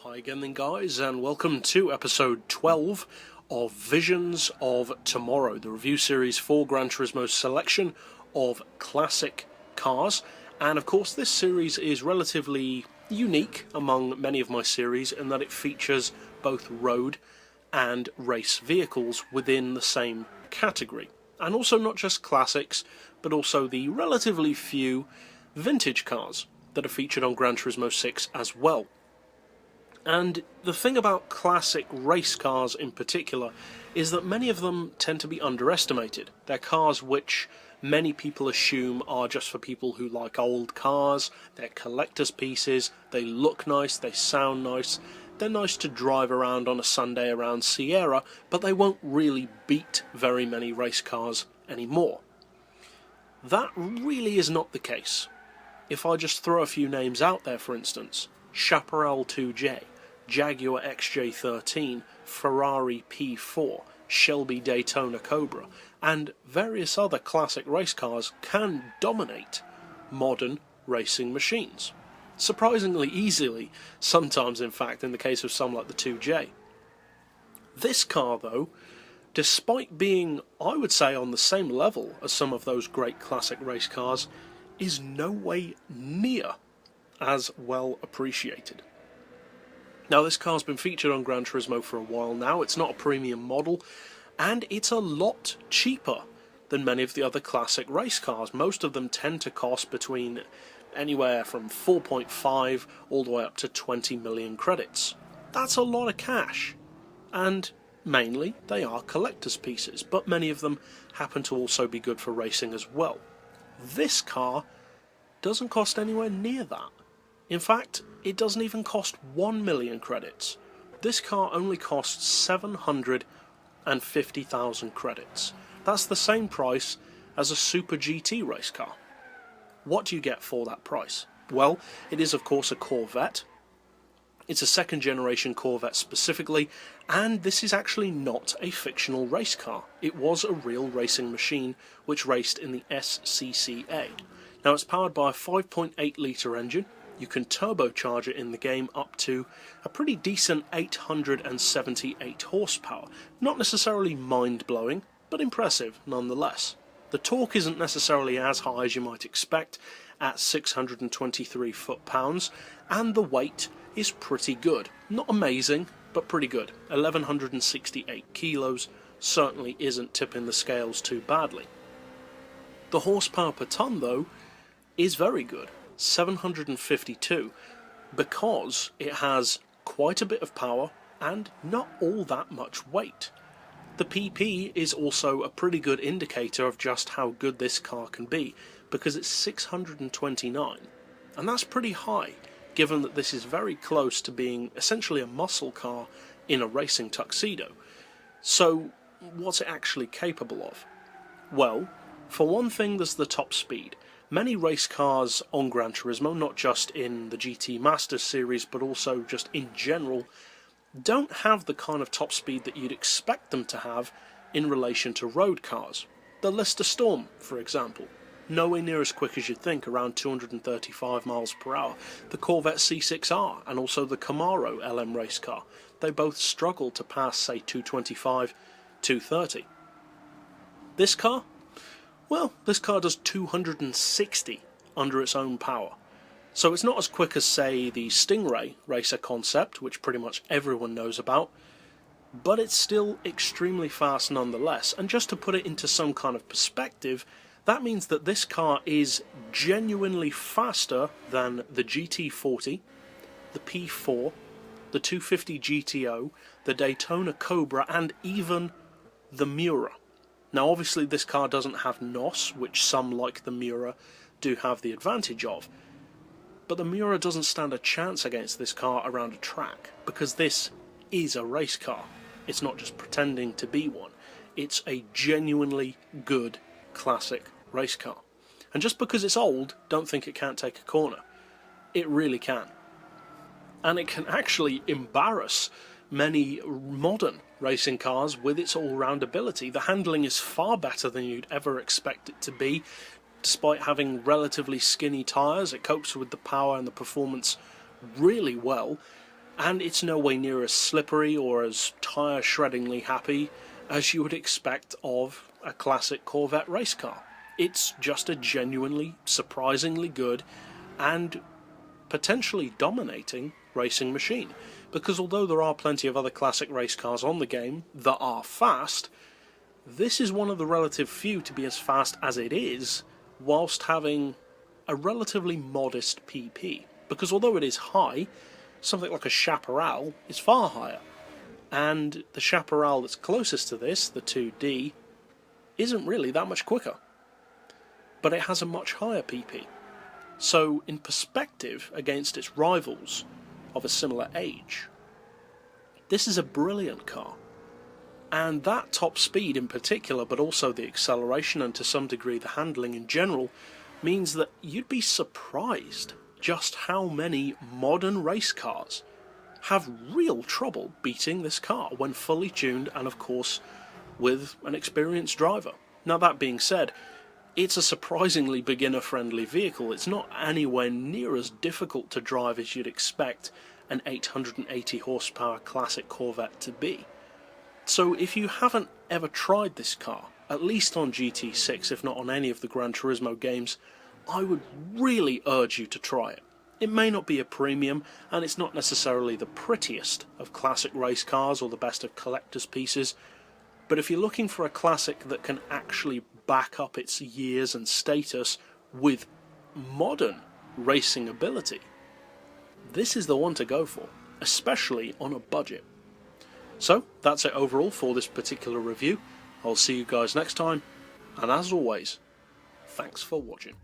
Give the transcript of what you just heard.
Hi again then guys, and welcome to episode 12 of Visions of Tomorrow, the review series for Gran Turismo's selection of classic cars. And of course this series is relatively unique among many of my series in that it features both road and race vehicles within the same category. And also not just classics, but also the relatively few vintage cars that are featured on Gran Turismo 6 as well. And the thing about classic race cars in particular is that many of them tend to be underestimated. They're cars which many people assume are just for people who like old cars, they're collector's pieces, they look nice, they sound nice, they're nice to drive around on a Sunday around Sierra, but they won't really beat very many race cars anymore. That really is not the case. If I just throw a few names out there, for instance, Chaparral 2J, Jaguar XJ13, Ferrari P4, Shelby Daytona Cobra, and various other classic race cars can dominate modern racing machines. Surprisingly easily, sometimes in fact in the case of some like the 2J. This car though, despite being, I would say, on the same level as some of those great classic race cars, is no way near as well appreciated. Now this car's been featured on Gran Turismo for a while now, it's not a premium model, and it's a lot cheaper than many of the other classic race cars. Most of them tend to cost between anywhere from 4.5 all the way up to 20 million credits. That's a lot of cash, and mainly they are collector's pieces, but many of them happen to also be good for racing as well. This car doesn't cost anywhere near that. In fact, it doesn't even cost 1 million credits. This car only costs 750,000 credits. That's the same price as a Super GT race car. What do you get for that price? Well, it is of course a Corvette. It's a second generation Corvette specifically, and this is actually not a fictional race car. It was a real racing machine which raced in the SCCA. Now it's powered by a 5.8 litre engine. You can turbocharge it in the game up to a pretty decent 878 horsepower. Not necessarily mind-blowing, but impressive nonetheless. The torque isn't necessarily as high as you might expect at 623 foot-pounds, and the weight is pretty good. Not amazing, but pretty good. 1168 kilos certainly isn't tipping the scales too badly. The horsepower per tonne, though, is very good. 752, because it has quite a bit of power and not all that much weight. The PP is also a pretty good indicator of just how good this car can be, because it's 629, and that's pretty high given that this is very close to being essentially a muscle car in a racing tuxedo. So what's it actually capable of? Well, for one thing, there's the top speed. Many race cars on Gran Turismo, not just in the GT Masters series, but also just in general, don't have the kind of top speed that you'd expect them to have in relation to road cars. The Lister Storm, for example, nowhere near as quick as you'd think, around 235 miles per hour. The Corvette C6R and also the Camaro LM race car, they both struggle to pass, say, 225, 230. This car? Well, this car does 260 under its own power. So it's not as quick as, say, the Stingray racer concept, which pretty much everyone knows about, but it's still extremely fast nonetheless. And just to put it into some kind of perspective, that means that this car is genuinely faster than the GT40, the P4, the 250 GTO, the Daytona Cobra, and even the Miura. Now obviously this car doesn't have NOS, which some like the Miura do have the advantage of, but the Miura doesn't stand a chance against this car around a track, because this is a race car. It's not just pretending to be one, it's a genuinely good classic race car. And just because it's old, don't think it can't take a corner. It really can. And it can actually embarrass many modern racing cars with its all-round ability. The handling is far better than you'd ever expect it to be. Despite having relatively skinny tyres, it copes with the power and the performance really well. and it's no way near as slippery or as tire-shreddingly happy as you would expect of a classic Corvette race car. It's just a genuinely, surprisingly good and potentially dominating racing machine, because although there are plenty of other classic race cars on the game that are fast, this is one of the relative few to be as fast as it is whilst having a relatively modest PP, because although it is high, something like a Chaparral is far higher, and the Chaparral that's closest to this, the 2D, isn't really that much quicker, but it has a much higher PP. So in perspective against its rivals of a similar age, this is a brilliant car. And that top speed in particular, but also the acceleration and to some degree the handling in general, means that you'd be surprised just how many modern race cars have real trouble beating this car when fully tuned and of course with an experienced driver. Now that being said, it's a surprisingly beginner-friendly vehicle. It's not anywhere near as difficult to drive as you'd expect an 880 horsepower classic Corvette to be. So if you haven't ever tried this car, at least on GT6, if not on any of the Gran Turismo games, I would really urge you to try it. It may not be a premium, and it's not necessarily the prettiest of classic race cars or the best of collector's pieces, but if you're looking for a classic that can actually back up its years and status with modern racing ability, this is the one to go for, especially on a budget. So that's it overall for this particular review. I'll see you guys next time, and as always, thanks for watching.